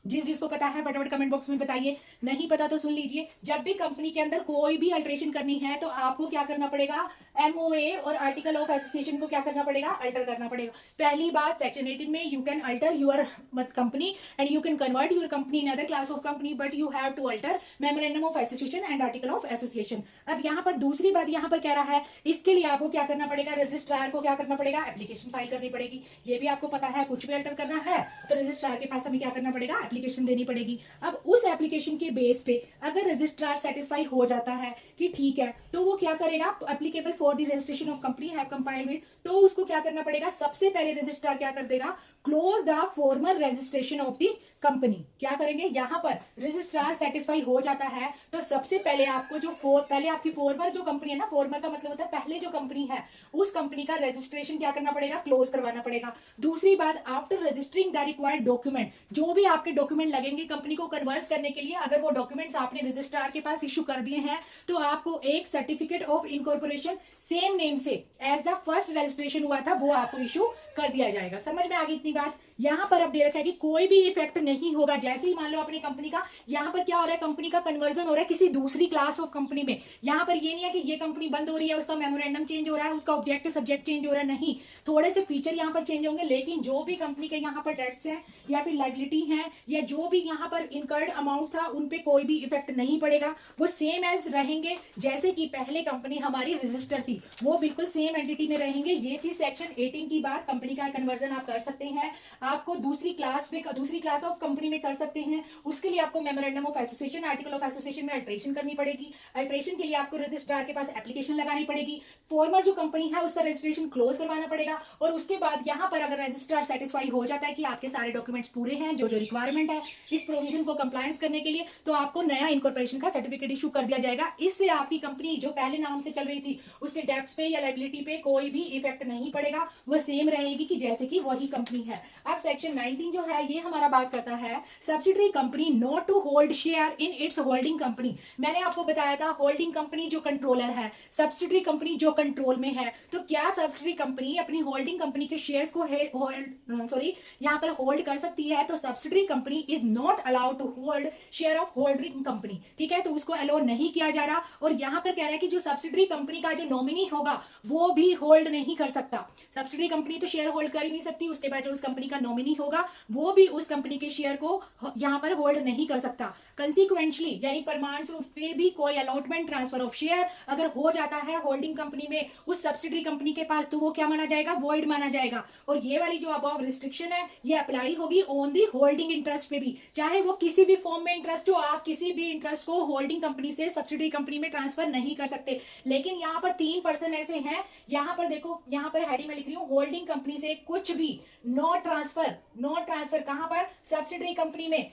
जिसको पता है फटाफट कमेंट बॉक्स में बताइए, नहीं पता तो सुन लीजिए। जब भी कंपनी के अंदर कोई भी अल्टरेशन करनी है तो आपको क्या करना पड़ेगा? एमओए और आर्टिकल ऑफ एसोसिएशन को क्या करना पड़ेगा? अल्टर करना पड़ेगा। पहली बात, सेक्शन 18 में you can alter your company and you can convert your company in other class of company, but you have to alter memorandum of association and article of association. अब यहाँ पर दूसरी बात यहाँ पर कह रहा है, इसके लिए आपको क्या करना पड़ेगा? रजिस्ट्रार को क्या करना पड़ेगा? एप्लीकेशन फाइल करनी पड़ेगी। ये भी आपको पता है, कुछ भी अल्टर करना है तो रजिस्ट्रार के पास हमें क्या करना पड़ेगा? एप्लीकेशन देनी पड़ेगी। अब उस एप्लीकेशन के बेस पे अगर रजिस्ट्रार सेटिस्फाई हो जाता है कि ठीक है, तो वो क्या करेगा? Applicable for the registration of company have compiled with, तो उसको क्या करना पड़ेगा? सबसे पहले रजिस्ट्रार क्या कर देगा? Close the former registration of the company. क्या करेंगे? यहां पर रजिस्ट्रार सेटिस्फाई हो जाता है तो सबसे पहले आपको जो पहले आपकी फॉर्मर जो कंपनी है ना, फॉर्मर का मतलब होता है पहले जो कंपनी है, उस कंपनी का रजिस्ट्रेशन क्या करना पड़ेगा? क्लोज करवाना पड़ेगा। दूसरी बात, after registering the required document, जो भी आपके डॉक्यूमेंट लगेंगे कंपनी को कन्वर्ट करने के लिए, अगर वो डॉक्यूमेंट्स आपने रजिस्ट्रार के पास इशू कर दिए हैं तो आपको एक certificate of incorporation same name से एज द फर्स्ट रजिस्ट्रेशन हुआ था वो आपको इशू कर दिया जाएगा। समझ में आ गई इतनी बात? यहां पर अब दे रखा है कि कोई भी इफेक्ट नहीं होगा। जैसे ही मान लो अपनी कंपनी का, यहां पर क्या हो रहा है? कंपनी का कन्वर्जन हो रहा है किसी दूसरी क्लास ऑफ कंपनी में। यहां पर ये नहीं है कि ये कंपनी बंद हो रही है, उसका मेमोरेंडम चेंज हो रहा है, उसका ऑब्जेक्ट सब्जेक्ट चेंज हो रहा है, नहीं, थोड़े से फीचर यहां पर चेंज होंगे, लेकिन जो भी कंपनी के यहाँ पर डेट्स हैं या फिर लाइबिलिटी है या जो भी यहाँ पर इनकर्ड अमाउंट था उन पे कोई भी इफेक्ट नहीं पड़ेगा, वो सेम एज रहेंगे जैसे कि पहले कंपनी हमारी रजिस्टर थी। थी वो बिल्कुल सेम एंटिटी में रहेंगे। ये थी सेक्शन 18 की बात। कंपनी का कन्वर्जन आप कर सकते हैं, आपको दूसरी क्लास ऑफ कंपनी में कर सकते हैं। उसके लिए आपको memorandum of association, article of association में अल्ट्रेशन करनी पड़ेगी। अल्ट्रेशन के लिए आपको रजिस्ट्रार के पास एप्लीकेशन लगानी पड़ेगी। फॉर्मर जो कंपनी है उसका रजिस्ट्रेशन क्लोज करवाना पड़ेगा, और उसके बाद यहाँ पर अगर रजिस्ट्रार सेटिस्फाइड हो जाता है कि आपके सारे डॉक्यूमेंट्स पूरे हैं, जो जो रिक्वायरमेंट है इस प्रोविजन को कंप्लायंस करने के लिए, तो आपको नया इनकॉर्पोरेशन का सर्टिफिकेट इशू कर दिया जाएगा। इससे आपकी कंपनी जो पहले नाम से चल रही थी उसके डेब्ट्स पे या लायबिलिटी पे कोई भी इफेक्ट नहीं पड़ेगा, वो सेम रहेगी कि जैसे कि वही कंपनी है। अब सेक्शन 19 जो है ये हमारा बात करता है subsidiary company not to hold share in its holding company. मैंने आपको बताया था होल्डिंग कंपनी जो कंट्रोलर है, सब्सिडरी कंपनी जो कंट्रोल में है। तो क्या सब्सिडरी कंपनी अपनी होल्डिंग कंपनी के शेयर्स को यहाँ पर होल्ड कर सकती है? तो subsidiary company is not allowed to hold share of holding company, ठीक है, तो उसको अलाउ नहीं किया जा रहा। और यहाँ पर कह रहा है कि जो सब्सिडरी कंपनी का जो नॉमिनी होगा वो भी होल्ड नहीं कर सकता। सब्सिडरी कंपनी तो शेयर होल्ड कर ही नहीं सकती, उसके बाद जो उस कंपनी का नॉमिनी होगा वो भी उस कंपनी के शेयर को यहाँ पर होल्ड नहीं कर सकता। कंसिक्वेंटली यानी परिणाम स्वरूप फिर भी कोई अलॉटमेंट ट्रांसफर ऑफ शेयर अगर हो जाता है होल्डिंग कंपनी में उस सब्सिडरी कंपनी के पास, तो वो क्या माना जाएगा? वॉइड माना जाएगा। और ये वाली जो अबव रिस्ट्रिक्शन है ये अप्लाई होगी ऑन दी होल्डिंग इंटरेस्ट पे भी, चाहे वो किसी भी फॉर्म में इंटरेस्ट हो। आप किसी भी इंटरेस्ट को होल्डिंग कंपनी से सब्सिडरी कंपनी में ट्रांसफर नहीं कर सकते। लेकिन यहाँ पर 3% ऐसे हैं, यहाँ पर देखो, यहाँ पर हेडिंग में लिख रही हूँ होल्डिंग कंपनी से कुछ भी नो ट्रांसफर कहां पर? सब्सिडरी कंपनी में।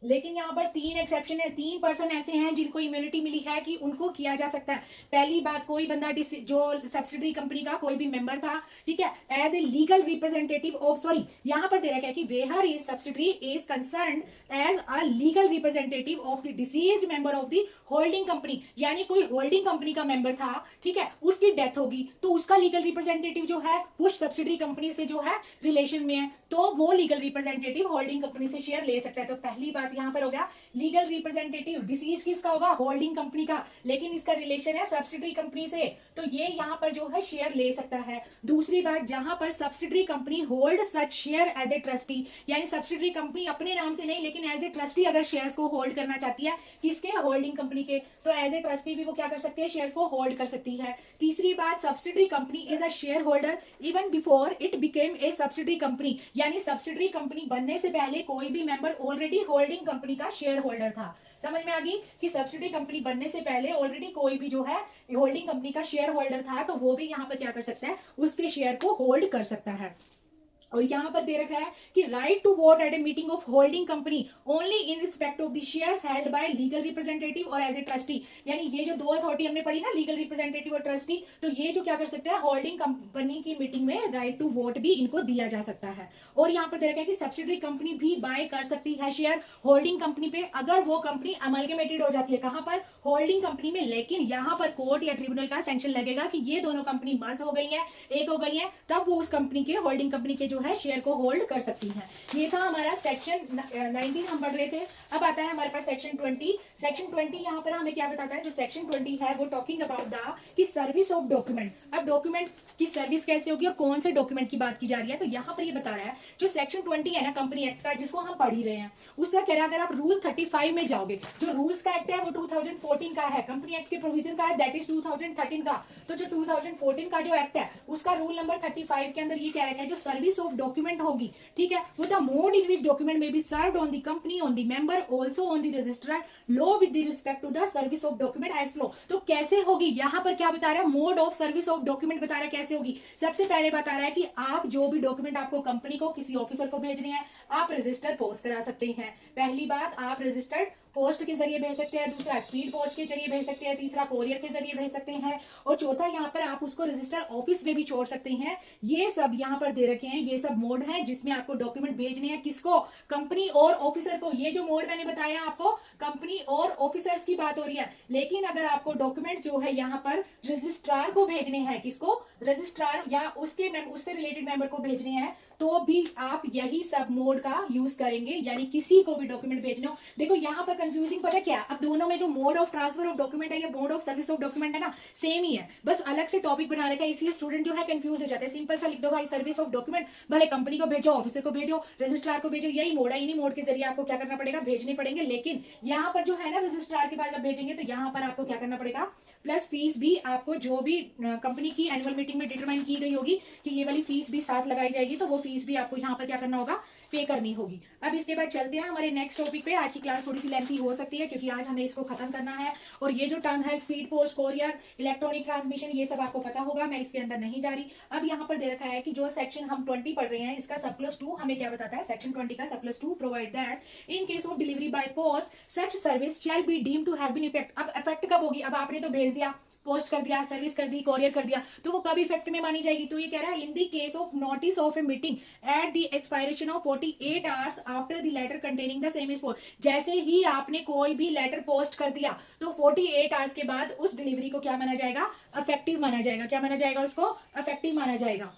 लेकिन यहाँ पर 3 एक्सेप्शन है, 3% ऐसे हैं जिनको इम्यूनिटी मिली है कि उनको किया जा सकता है। पहली बात, कोई बंदा जो सब्सिडरी कंपनी का कोई भी मेंबर था, ठीक है, as a legal representative of, यहाँ पर दे रखा है कि where is subsidiary is concerned as a legal representative of the deceased member of the holding company. यानी कोई होल्डिंग कंपनी का मेंबर था, ठीक है, उसकी डेथ होगी तो उसका लीगल रिप्रेजेंटेटिव जो है वो सब्सिडरी कंपनी से जो है रिलेशन में है, तो वो लीगल रिप्रेजेंटेटिव होल्डिंग कंपनी से शेयर ले सकता है। तो पहली बात यहाँ पर हो गया लीगल रिप्रेजेंटेटिव डिसीज किसका होगा? होल्डिंग कंपनी का, लेकिन इसका रिलेशन है सब्सिडरी कंपनी से, तो ये यहाँ पर जो है शेयर ले सकता है। दूसरी बात, जहां पर subsidiary company hold such share as a trustee, यानी सब्सिडरी कंपनी अपने नाम से नहीं लेकिन एज ए ट्रस्टी अगर शेयर्स को होल्ड करना चाहती है किसके? होल्डिंग कंपनी के, तो एज ए ट्रस्टी भी वो क्या कर सकती है? शेयर्स को होल्ड कर सकती है। तीसरी बात, subsidiary company is a share holder even before it became a subsidiary company, यानी सब्सिडरी कंपनी बनने से पहले कोई भी मेंबर ऑलरेडी होल्डिंग कंपनी का शेयर होल्डर था। समझ में आ गई कि सब्सिडरी कंपनी बनने से पहले ऑलरेडी कोई भी जो है होल्डिंग कंपनी का शेयर होल्डर था, तो वो भी यहाँ पर क्या कर सकता है? उसके शेयर को होल्ड कर सकता है। और यहाँ पर दे रखा है कि right to vote at a meeting of holding company only in respect of the shares held by legal representative और एज ए ट्रस्टी। यानी ये जो 2 अथॉरिटी हमने पढ़ी ना, लीगल रिप्रेजेंटेटिव और ट्रस्टी, तो ये जो क्या कर सकते हैं? होल्डिंग कंपनी की मीटिंग में राइट टू वोट भी इनको दिया जा सकता है। और यहाँ पर दे रखा है कि सब्सिडरी कंपनी भी बाय कर सकती है शेयर होल्डिंग कंपनी पे अगर वो कंपनी अमलगमेटेड हो जाती है। कहां पर? होल्डिंग कंपनी में। लेकिन यहाँ पर कोर्ट या ट्रिब्यूनल का सैंक्शन लगेगा कि ये दोनों कंपनी मर्ज हो गई है, एक हो गई है, तब वो उस कंपनी के होल्डिंग कंपनी के जो है शेयर को होल्ड कर सकती हैं। ये था हमारा सेक्शन 19 हम पढ़ रहे थे। अब आता है हमारे पास सेक्शन 20। सेक्शन 20 यहाँ पर हमें क्या बताता है? जो सेक्शन 20 है वो टॉकिंग अबाउट द कि सर्विस ऑफ डॉक्यूमेंट। अब डॉक्यूमेंट की सर्विस कैसे होगी और कौन से डॉक्यूमेंट की बात की जा रही है, तो यहाँ पर ये बता रहा है जो सेक्शन 20 है ना कंपनी एक्ट का, जिसको हम पढ़ ही रहे हैं, उसका कह रहा है अगर आप रूल 35 में जाओगे, जो रूल्स का एक्ट है वो 2014 का है, कंपनी एक्ट के प्रोविजन का है दैट इज 2013 का। तो जो 2014 का जो एक्ट है उसका रूल नंबर 35 के अंदर ये कह रखा है जो सर्विस ऑफ डॉक्यूमेंट होगी, ठीक है, वो the mode in which document may be served on the company, on the member, also on the registrar, law with the respect to the service of document as follow. तो कैसे होगी? यहाँ पर क्या बता रहा है? Mode of service of document बता रहा है कैसे होगी। सबसे पहले बता रहा है कि आप जो भी डॉक्यूमेंट आपको कंपनी को किसी ऑफिसर को भेजने हैं, आप रजिस्टर पोस्ट करा सकते हैं। पहली बात, आप रजिस्टर्ड पोस्ट के जरिए भेज सकते हैं, दूसरा स्पीड पोस्ट के जरिए भेज सकते हैं, तीसरा कोरियर के जरिए भेज सकते हैं, और चौथा यहाँ पर आप उसको रजिस्टर ऑफिस में भी छोड़ सकते हैं। ये सब यहाँ पर दे रखे हैं, ये सब मोड है जिसमें आपको डॉक्यूमेंट भेजने हैं। किसको? कंपनी और ऑफिसर को। ये जो मोड मैंने बताया आपको, कंपनी और ऑफिसर्स की बात हो रही है। लेकिन अगर आपको डॉक्यूमेंट जो है यहाँ पर रजिस्ट्रार को भेजने हैं, किसको? रजिस्ट्रार या उससे रिलेटेड मेंबर को भेजने हैं, तो भी आप यही सब मोड का यूज करेंगे। यानी किसी को भी डॉक्यूमेंट भेजना हो, देखो यहाँ पर कंफ्यूजिंग पता क्या, अब दोनों में जो mode of transfer of document है या mode of service of document है ना, सेम ही है, बस अलग से टॉपिक बना रखा है, इसलिए स्टूडेंट जो है कंफ्यूज हो जाते हैं। सिंपल सा लिख दो भाई सर्विस ऑफ डॉक्यूमेंट, भले कंपनी को भेजो, ऑफिसर को भेजो, रजिस्ट्रार को भेजो, यही मोड है, इन्हीं मोड के जरिए आपको क्या करना पड़ेगा, भेजने पड़ेंगे। लेकिन यहाँ पर जो है ना रजिस्ट्रार के पास जब भेजेंगे तो यहाँ पर आपको क्या करना पड़ेगा, प्लस फीस भी आपको जो भी कंपनी की एनुअल मीटिंग में डिटरमाइन की गई होगी कि ये वाली फीस भी साथ लगाई जाएगी, तो वो फीस भी आपको यहाँ पर क्या करना होगा, पे करनी होगी। अब इसके बाद चलते हैं हमारे नेक्स्ट टॉपिक पे। आज की क्लास थोड़ी सी लेंथी हो सकती है क्योंकि आज हमें इसको खत्म करना है, और ये जो टर्म है speed post, courier, electronic transmission, ये सब आपको पता होगा, मैं इसके अंदर नहीं जा रही। अब यहाँ पर दे रखा है कि जो सेक्शन हम 20 पढ़ रहे हैं इसका सब+2 हमें क्या बताता है, सेक्शन 20 का सब+2 provide that in case of delivery by post such service shall be deemed to have been effect. अब इफेक्ट कब होगी, अब आपने तो भेज दिया, पोस्ट कर दिया, सर्विस कर दी, कोरियर कर दिया, तो वो कब इफेक्ट में मानी जाएगी, तो ये कह रहा है in the case of notice of a meeting at the expiration of 48 hours after the letter containing the same is post. जैसे ही आपने कोई भी लेटर पोस्ट कर दिया तो 48 आवर्स के बाद उस डिलीवरी को क्या माना जाएगा, इफेक्टिव माना जाएगा। क्या माना जाएगा, उसको इफेक्टिव माना जाएगा।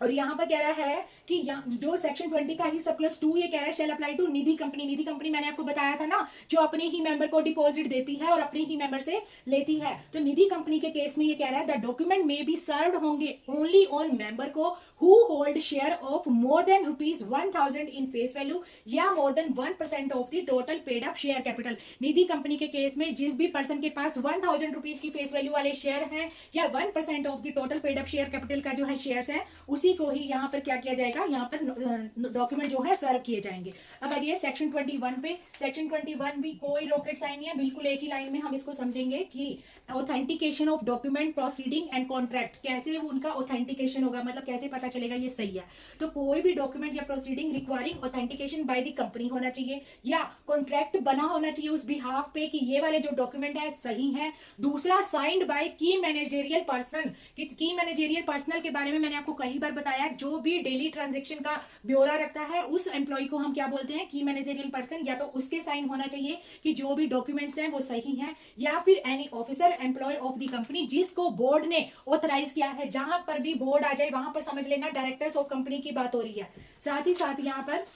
और यहाँ पर कह रहा है कि जो सेक्शन 20 का ही सब+2 ये कह रहा है shall apply to Nidhi company. Nidhi company मैंने आपको बताया था ना, जो अपने ही मेंबर को डिपॉजिट देती है और अपने ही मेंबर से लेती है। तो निधि कंपनी के केस में ये कह रहा है the document may be served होंगे ओनली ऑन मेंबर को who hold share of more than ₹1000 in face value या more than 1% of the total paid up share capital. Nidhi company के केस में जिस भी पर्सन के पास 1000 रुपीज की फेस वैल्यू वाले शेयर हैं या 1% of the total paid up share capital का जो है शेयर है, उसी को ही यहाँ पर क्या किया जाएगा, यहाँ पर डॉक्यूमेंट जो है सर्व किए जाएंगे। अब आइए सेक्शन 21 पे। सेक्शन 21 भी कोई रॉकेट साइन नहीं है, बिल्कुल एक ही लाइन में हम इसको समझेंगे कि authentication of document proceeding and contract, कैसे उनका ऑथेंटिकेशन होगा, मतलब कैसे पता चलेगा ये सही है। तो कोई भी डॉक्यूमेंट या proceeding requiring authentication by the company होना चाहिए या कॉन्ट्रैक्ट बना होना चाहिए उस बिहाफ पे कि ये वाले जो डॉक्यूमेंट है सही है। दूसरा साइंड बाय की मैनेजेरियल पर्सन। की मैनेजेरियल पर्सनल के बारे में मैंने आपको कई बार बताया, जो भी डेली ट्रांजेक्शन का ब्यौरा रखता है उस एम्प्लॉय को हम क्या बोलते हैं, की मैनेजेरियल पर्सन। या तो उसके साइन होना चाहिए कि जो भी डॉक्यूमेंट्स हैं वो सही हैं, या फिर any officer employ of the company जिसको बोर्ड ने ऑथराइज किया है। जहां पर भी बोर्ड आ जाए वहां पर समझ लेना डायरेक्टर्स ऑफ कंपनी की बात हो रही है। साथ ही साथ यहाँ पर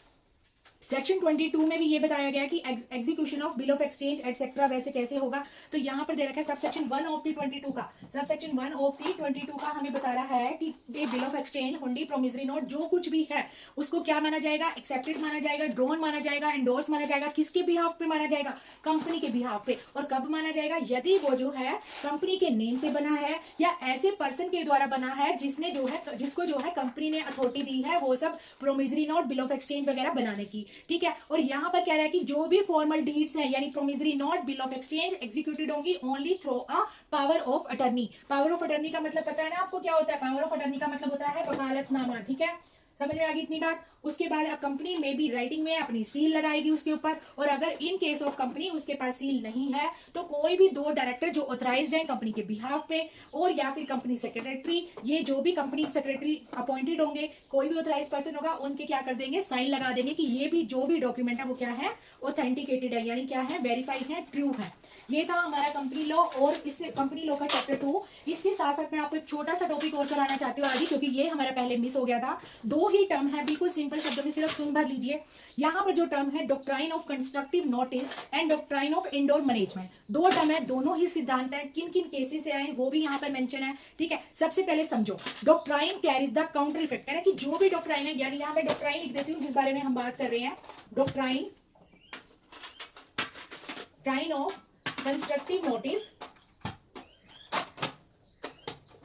सेक्शन 22 में भी ये बताया गया कि execution of bill of exchange etcetera वैसे कैसे होगा। तो यहाँ पर दे रखा है सब सेक्शन 1 ऑफ द 22 का, सब सेक्शन 1 ऑफ द 22 का हमें बता रहा है कि बिल ऑफ एक्सचेंज, हुंडी, प्रोमिसरी नोट जो कुछ भी है उसको क्या माना जाएगा, एक्सेप्टेड माना जाएगा, ड्रॉन माना जाएगा, एंडोर्स माना जाएगा। किसके बिहाफ पे माना जाएगा, कंपनी के बिहाफ पे। और कब माना जाएगा, यदि वो जो है कंपनी के नेम से बना है या ऐसे पर्सन के द्वारा बना है जिसने जो है, जिसको जो है कंपनी ने अथॉरिटी दी है वो सब promissory note, bill of exchange वगैरह बनाने की। ठीक है। और यहाँ पर कह रहा है कि जो भी फॉर्मल डीड्स हैं यानी promissory note, bill of exchange executed होंगी only through a power of attorney. Power of attorney का मतलब पता है ना आपको क्या होता है, पावर ऑफ अटर्नी का मतलब होता है वकालतनामा। ठीक है, समझ में आ गई इतनी बात। उसके बाद कंपनी में भी राइटिंग में अपनी सील लगाएगी उसके ऊपर, और अगर इन केस ऑफ कंपनी उसके पास सील नहीं है तो कोई भी 2 डायरेक्टर जो ऑथराइज्ड हैं कंपनी के बिहाफ पे, और या फिर कंपनी सेक्रेटरी, ये जो भी कंपनी सेक्रेटरी अपॉइंटेड होंगे, कोई भी ऑथराइज पर्सन होगा, उनके क्या कर देंगे, साइन लगा देंगे कि ये भी जो भी डॉक्यूमेंट है वो क्या है, ऑथेंटिकेटेड है, यानी क्या है, वेरीफाइड है, ट्रू है। ये था हमारा कंपनी लॉ और इससे कंपनी लॉ का चैप्टर 2। इसके साथ साथ मैं आपको एक छोटा सा टॉपिक और कराना चाहती हूँ आदि, क्योंकि ये हमारा पहले मिस हो गया था। 2 ही टर्म है, बिल्कुल सिंपल शब्दों में सिर्फ सुन भर लीजिए। यहाँ पर जो टर्म है doctrine of constructive notice and doctrine of indoor management, 2 term है, दोनों ही सिद्धांत है। किन किन केसेस से आए वो भी यहाँ पर मेंशन है। ठीक है, सबसे पहले समझो doctrine carries the counter effect, है ना, कि जो भी डॉक्ट्राइन है, यानी यहाँ पे डॉक्ट्राइन लिख देती हूँ जिस बारे में हम बात कर रहे हैं, डॉक्ट्राइन ऑफ कंस्ट्रक्टिव नोटिस,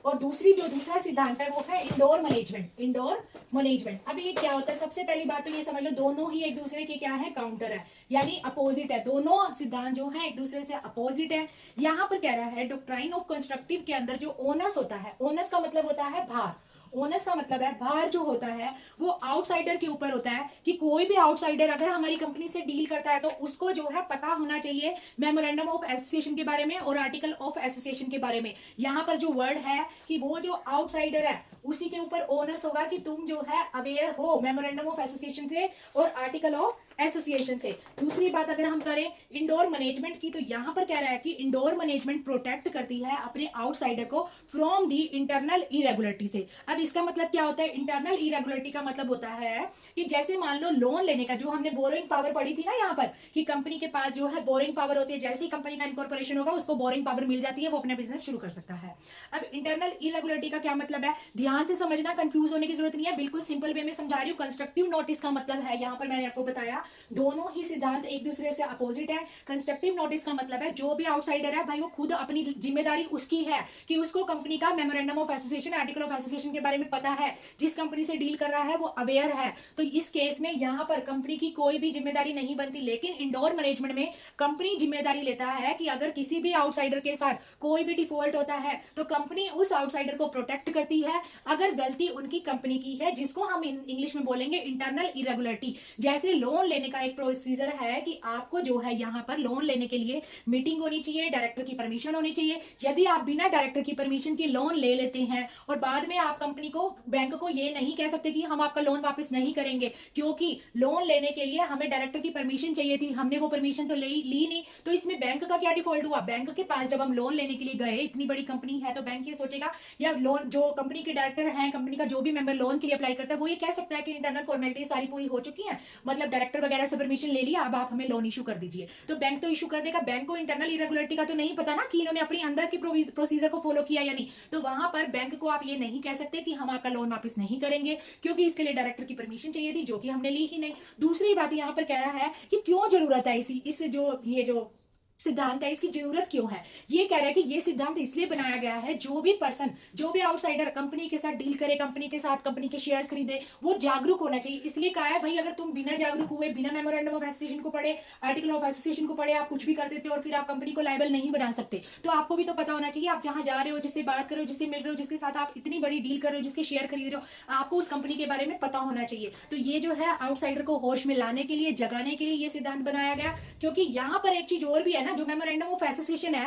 और दूसरा सिद्धांत है वो है इंडोर मैनेजमेंट। इंडोर मैनेजमेंट, अब ये क्या होता है, सबसे पहली बात तो ये समझ लो दोनों ही एक दूसरे के क्या है, काउंटर है, यानी अपोजिट है। दोनों सिद्धांत जो है एक दूसरे से अपोजिट है। यहाँ पर कह रहा है डॉक्ट्राइन ऑफ कंस्ट्रक्टिव के अंदर जो ओनस होता है, ओनस का मतलब होता है भार, ओनस का मतलब है भार जो होता है वो आउटसाइडर के ऊपर होता है, कि कोई भी आउटसाइडर अगर हमारी कंपनी से डील करता है तो उसको जो है पता होना चाहिए मेमोरेंडम ऑफ एसोसिएशन के बारे में और आर्टिकल ऑफ एसोसिएशन के बारे में। यहाँ पर जो वर्ड है कि वो जो आउटसाइडर है उसी के ऊपर ओनस होगा कि तुम जो है अवेयर हो मेमोरेंडम ऑफ एसोसिएशन से और आर्टिकल ऑफ एसोसिएशन से। दूसरी बात अगर हम करें इंडोर मैनेजमेंट की, तो यहाँ पर कह रहा है कि इंडोर मैनेजमेंट प्रोटेक्ट करती है अपने आउटसाइडर को फ्रॉम दी इंटरनल इरेगुलरिटी से। अब इसका मतलब क्या होता है, इंटरनल इरेगुलरिटी का मतलब होता है कि जैसे मान लो लोन लेने का, जो हमने बोरोइंग पावर पढ़ी थी ना यहाँ पर, कि कंपनी के पास जो है बोरिंग पावर होती है, जैसे ही कंपनी का इनकॉर्पोरेशन होगा उसको बोरिंग पावर मिल जाती है, वो अपना बिजनेस शुरू कर सकता है। अब इंटरनल इरेगुलरिटी का क्या मतलब है, ध्यान से समझना, कंफ्यूज होने की जरूरत नहीं है, बिल्कुल सिंपल वे में समझा रही हूँ। कंस्ट्रक्टिव नोटिस का मतलब है, यहाँ पर मैंने आपको बताया दोनों ही सिद्धांत एक दूसरे से अपोजिट है। कंस्ट्रक्टिव नोटिस का मतलब है जो भी आउटसाइडर है भाई वो खुद अपनी जिम्मेदारी उसकी है कि उसको कंपनी का memorandum of association, article of association के बारे में पता है, जिस कंपनी से डील कर रहा है वो अवेयर है। तो इस केस में यहाँ पर कंपनी की कोई भी जिम्मेदारी नहीं बनती, लेकिन इंडोर मैनेजमेंट में कंपनी जिम्मेदारी लेता है कि अगर किसी भी आउटसाइडर के साथ कोई भी डिफॉल्ट होता है तो कंपनी उस आउटसाइडर को प्रोटेक्ट करती है अगर गलती उनकी कंपनी की है, जिसको हम इंग्लिश में बोलेंगे इंटरनल इरेगुलरिटी। जैसे लोन लेने का एक प्रोसीजर है कि आपको जो है यहाँ पर लोन लेने के लिए मीटिंग होनी चाहिए, डायरेक्टर की परमिशन होनी चाहिए। यदि आप बिना डायरेक्टर की परमिशन के लोन ले लेते हैं और बाद में आप कंपनी को, बैंक को ये नहीं कह सकते कि हम आपका लोन वापस नहीं करेंगे, क्योंकि लोन लेने के लिए हमें डायरेक्टर की परमिशन चाहिए थी, हमने वो परमिशन तो ली नहीं। तो इसमें बैंक का क्या डिफॉल्ट हुआ, बैंक के पास जब हम लोन लेने के लिए गए, इतनी बड़ी कंपनी है तो बैंक ये सोचेगा, या लोन जो कंपनी के डायरेक्टर हैं, कंपनी का जो भी मेंबर लोन के लिए अप्लाई करता है वो ये कह सकता है कि इंटरनल फॉर्मेलिटी सारी पूरी हो चुकी है, मतलब डायरेक्टर वगैरह से परमिशन ले लिया, अब आप हमें लोन इशू कर दीजिए। तो बैंक तो इशू कर देगा, बैंक को इंटरनल इरेगुलरिटी का तो नहीं पता ना कि इन्होंने अपनी अंदर की प्रोसीजर को फॉलो किया या नहीं। तो वहां पर बैंक को आप ये नहीं कह सकते कि हम आपका लोन वापस नहीं करेंगे, क्योंकि इसके लिए डायरेक्टर की परमिशन चाहिए थी, जो कि हमने ली ही नहीं। दूसरी बात यहाँ पर कह रहा है कि क्यों जरूरत है इस जो ये जो सिद्धांत है, इसकी जरूरत क्यों है। ये कह रहा है कि ये सिद्धांत इसलिए बनाया गया है जो भी पर्सन, जो भी आउटसाइडर कंपनी के साथ डील करे, कंपनी के साथ कंपनी के शेयर्स खरीदे, वो जागरूक होना चाहिए। इसलिए कहा है भाई अगर तुम बिना जागरूक हुए, बिना मेमोरेंडम ऑफ एसोसिएशन को पढ़े, आर्टिकल ऑफ एसोसिएशन को पढ़े आप कुछ भी कर देते हो और फिर आप कंपनी को लायबल नहीं बना सकते। तो आपको भी तो पता होना चाहिए, आप जहां जा रहे हो, जिससे बात कर रहे हो, जिससे मिल रहे हो, जिसके साथ आप इतनी बड़ी डील कर रहे हो, जिसके शेयर खरीद रहे हो, आपको उस कंपनी के बारे में पता होना चाहिए। तो ये जो है आउटसाइडर को होश में लाने के लिए, जगाने के लिए ये सिद्धांत बनाया गया। क्योंकि यहाँ पर एक चीज और भी है ना, जो मेमोरेंडम ऑफ एसोसिएशन है,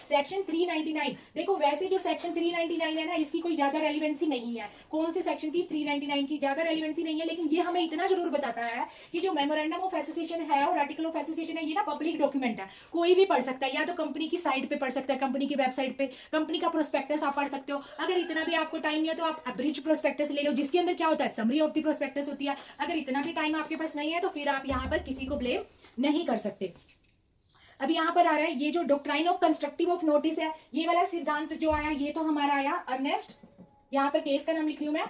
सेक्शन 399, देखो वैसे जो सेक्शन 399 है ना, इसकी कोई ज्यादा रेलिवेंसी नहीं है। कौन से सेक्शन की, 399 की ज्यादा रेलिवेंसी नहीं है, लेकिन ये हमें इतना जरूर बताता है कि जो मेमोरेंडम ऑफ एसोसिएशन है और आर्टिकल ऑफ एसोसिएशन है, ये ना पब्लिक डॉक्यूमेंट है, कोई भी पढ़ सकता है। या तो कंपनी की साइट पे पढ़ सकता है, कंपनी की वेबसाइट पे कंपनी का प्रोस्पेक्टस आप पढ़ सकते हो। अगर इतना भी आपको टाइम नहीं है तो आप अब्रिज प्रोस्पेक्टस ले लो, जिसके अंदर क्या होता है, समरी ऑफ द प्रोस्पेक्टस होती है। अगर इतना भी टाइम आपके पास नहीं है तो फिर आप यहाँ पर किसी को ब्लेम नहीं कर सकते। अब यहाँ पर आ रहा है ये जो doctrine of constructive of notice है, ये वाला सिद्धांत जो आया, ये तो हमारा आया अर्नेस्ट, यहाँ पर केस का नाम लिख रही हूं मैं,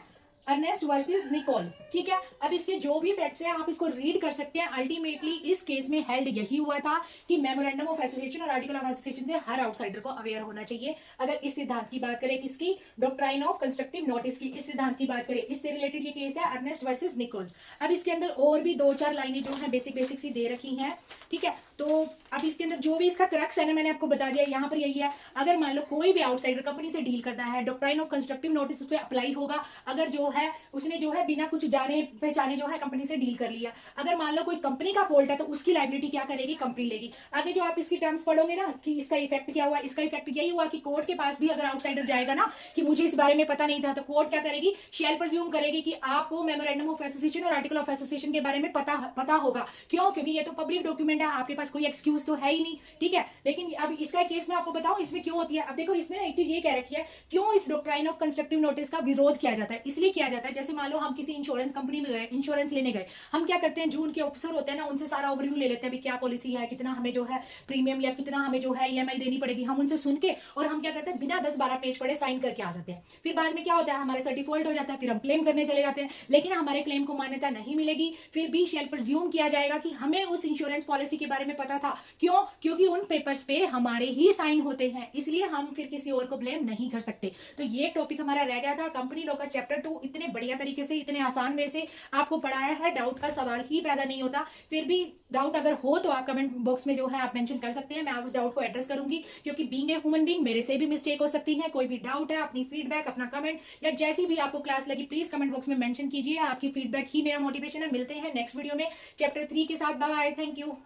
अर्नेस्ट वर्सेस निकोल। ठीक है, अब इसके जो भी फैक्ट्स हैं आप इसको रीड कर सकते हैं। अल्टीमेटली इस केस में हेल्ड यही हुआ था कि मेमोरेंडम ऑफ एसोसिएशन और आर्टिकल ऑफ एसोसिएशन से हर आउटसाइडर को अवेयर होना चाहिए। अगर इस सिद्धांत की बात करें, किसकी, डॉक्ट्राइन ऑफ कंस्ट्रक्टिव नोटिस की, इस सिद्धांत की बात करें, इससे रिलेटेड ये केस है अर्नेस्ट वर्सेस निकोल्स। अब इसके अंदर और भी 2-4 लाइनें जो है बेसिक सी दे रखी हैं। ठीक है, तो अब इसके अंदर जो भी इसका क्रक्स है ना, मैंने आपको बता दिया, यहाँ पर यही है। अगर मान लो कोई भी आउटसाइडर कंपनी से डील करता है, डॉक्ट्राइन ऑफ कंस्ट्रक्टिव नोटिस उस पर अप्लाई होगा। अगर जो है उसने जो है बिना कुछ जाने पहचाने जो है कंपनी से डील कर लिया, अगर मान लो कोई कंपनी का फॉल्ट है तो उसकी लायबिलिटी क्या करेगी, कंपनी लेगी। आगे जो आप इसकी टर्म्स पढ़ोगे ना कि इसका इफेक्ट क्या हुआ, इसका इफेक्ट यही हुआ कि कोर्ट के पास भी अगर आउटसाइडर जाएगा ना कि मुझे इस बारे में पता नहीं था, तो कोर्ट क्या करेगी, शैल प्रिज्यूम करेगी कि आपको मेमोरेंडम ऑफ एसोसिएशन और आर्टिकल ऑफ एसोसिएशन के बारे में पता होगा। क्यों, क्योंकि ये तो पब्लिक डॉक्यूमेंट है, आपके पास कोई एक्सक्यूज तो है ही नहीं। ठीक है, लेकिन अब इसका केस में आपको बताऊं इसमें क्यों होती है। अब देखो इसमें एक चीज ये कह रखी है, क्यों इस डॉक्ट्राइन ऑफ कंस्ट्रक्टिव नोटिस का विरोध किया जाता है। इसलिए किया जाता है, जैसे मान लो हम किसी इंश्योरेंस कंपनी में गए, इंश्योरेंस लेने गए, हम क्या करते हैं, जो उनके ऑफिसर होते हैं ना, उनसे सारा ओवरव्यू ले लेते हैं, क्या पॉलिसी है, कितना हमें जो है प्रीमियम या कितना हमें जो है ईएमआई देनी पड़ेगी, हम उनसे सुन के और हम क्या करते हैं, बिना 10-12 पेज पढ़े साइन करके आ जाते हैं। फिर बाद में क्या होता है, हमारे साथ डिफॉल्ट हो जाता है, फिर हम क्लेम करने चले जाते हैं, लेकिन हमारे क्लेम को मान्यता नहीं मिलेगी। फिर भी शेल प्रिज्यूम किया जाएगा कि हमें उस इंश्योरेंस पॉलिसी के बारे में पता था। क्यों, क्योंकि उन पेपर्स पे हमारे ही साइन होते हैं, इसलिए हम फिर किसी और को ब्लेम नहीं कर सकते। तो ये टॉपिक हमारा रह गया था। कंपनी लॉ का चैप्टर 2 इतने बढ़िया तरीके से, इतने आसान वे से आपको पढ़ाया है, डाउट का सवाल ही पैदा नहीं होता। फिर भी डाउट अगर हो तो आप कमेंट बॉक्स में जो है आप मेंशन कर सकते हैं, मैं उस डाउट को एड्रेस करूंगी, क्योंकि बीइंग ए ह्यूमन बीइंग मेरे से भी मिस्टेक हो सकती है। कोई भी डाउट है, अपनी फीडबैक, अपना कमेंट या जैसी भी आपको क्लास लगी, प्लीज कमेंट बॉक्स में मेंशन कीजिए। आपकी फीडबैक ही मेरा मोटिवेशन है। मिलते हैं नेक्स्ट वीडियो में चैप्टर 3 के साथ। Bye bye, thank you.